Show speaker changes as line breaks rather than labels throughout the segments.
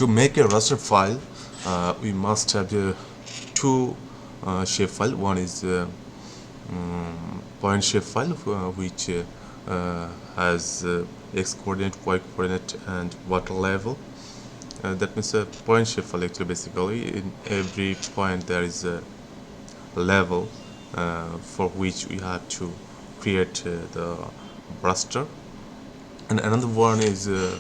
To make a raster file, we must have two shapefile. One is point shapefile, which has x coordinate, y coordinate, and water level. That means a point shapefile. Actually, basically, in every point there is a level for which we have to create the raster. And another one is a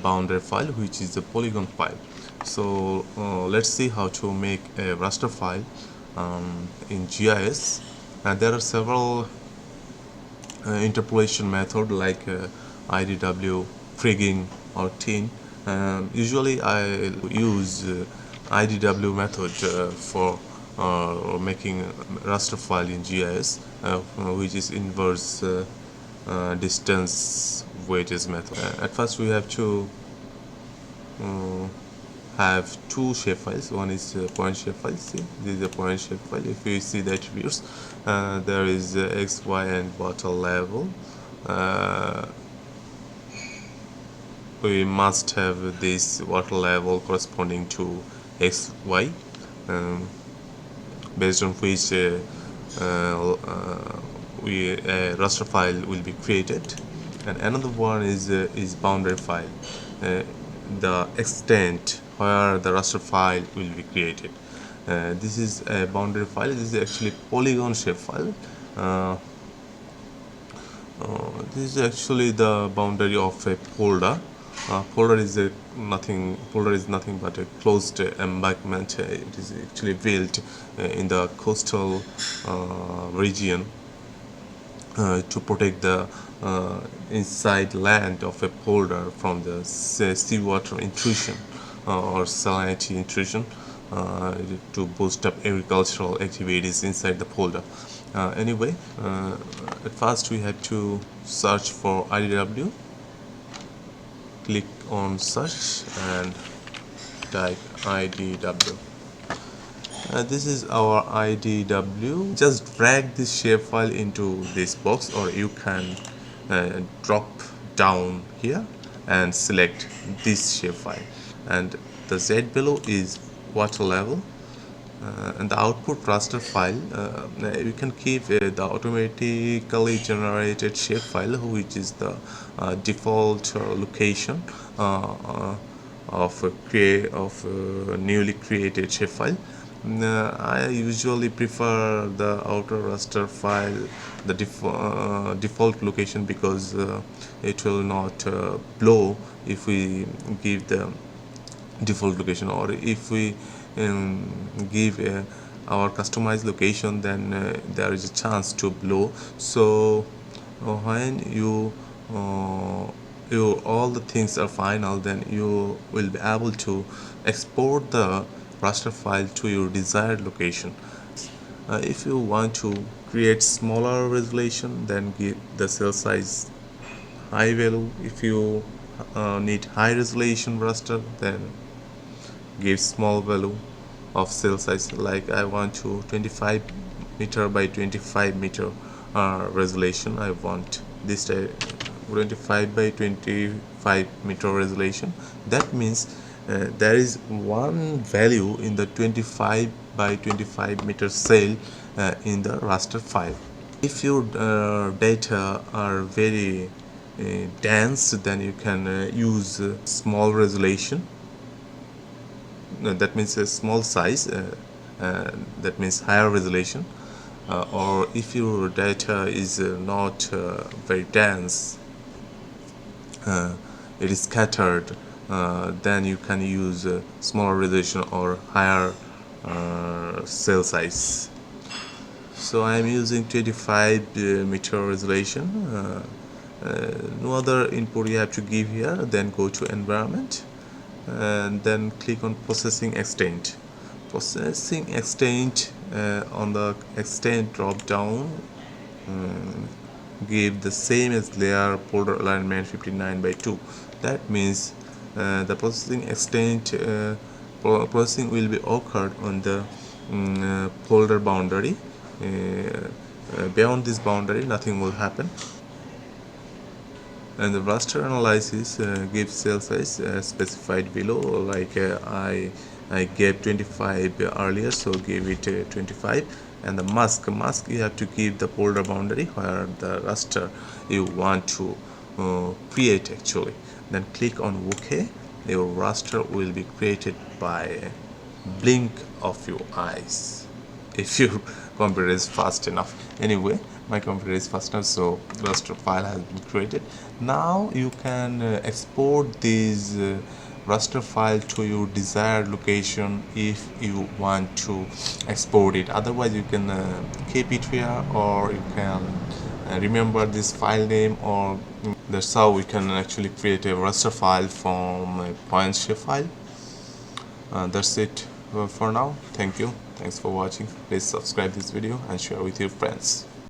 boundary file, which is a polygon file. So let's see how to make a raster file in GIS. And there are several interpolation method like IDW, frigging, or tin. Usually I use IDW method for making raster file in GIS, which is inverse distance wedges method. At first we have to have two shapefiles. One is point shapefile. See, this is a point shapefile. If you see the attributes, there is x, y, and water level. We must have this water level corresponding to x, y, based on which raster file will be created. And another one is boundary file, the extent where the raster file will be created. This is a boundary file. This is actually polygon shape file. This is actually the boundary of a polder. Polder is nothing but a closed embankment. It is actually built in the coastal region to protect the inside land of a polder from the seawater intrusion or salinity intrusion, to boost up agricultural activities inside the polder. Anyway, at first we had to search for IDW. Click on search and type IDW. This is our IDW. Just drag this shapefile into this box, or you can drop down here and select this shapefile. And the Z below is water level. And the output raster file, you can keep the automatically generated shapefile, which is the default location of newly created shapefile. I usually prefer the outer raster file, the default location, because it will not blow if we give the default location, or if we give our customized location, then there is a chance to blow. So when all the things are final, then you will be able to export the raster file to your desired location. If you want to create smaller resolution, then give the cell size high value. If you need high resolution raster, then give small value of cell size. Like I want to 25 meter by 25 meter resolution. I want this 25 by 25 meter resolution. That means there is one value in the 25 by 25 meter cell in the raster file. If your data are very dense, then you can use small resolution. That means a small size, that means higher resolution. Or if your data is not very dense, it is scattered, then you can use smaller resolution or higher cell size. So I am using 25 meter resolution. No other input you have to give here. Then go to environment and then click on processing extent. Processing extent, on the extent drop down, give the same as layer polder alignment 59 by 2. That means the processing extent processing will be occurred on the polder boundary. Beyond this boundary, nothing will happen. And the raster analysis gives cell size specified below, like I gave 25 earlier, so give it 25. And the mask you have to give the folder boundary where the raster you want to create actually. Then click on OK. Your raster will be created by blink of your eyes if your computer is fast enough. Anyway, my computer is fast enough, so raster file has been created. Now you can export this raster file to your desired location if you want to export it. Otherwise you can keep it here, or you can remember this file name, or that's how we can actually create a raster file from a point shape file. That's it for now. Thank you. Thanks for watching. Please subscribe this video and share with your friends.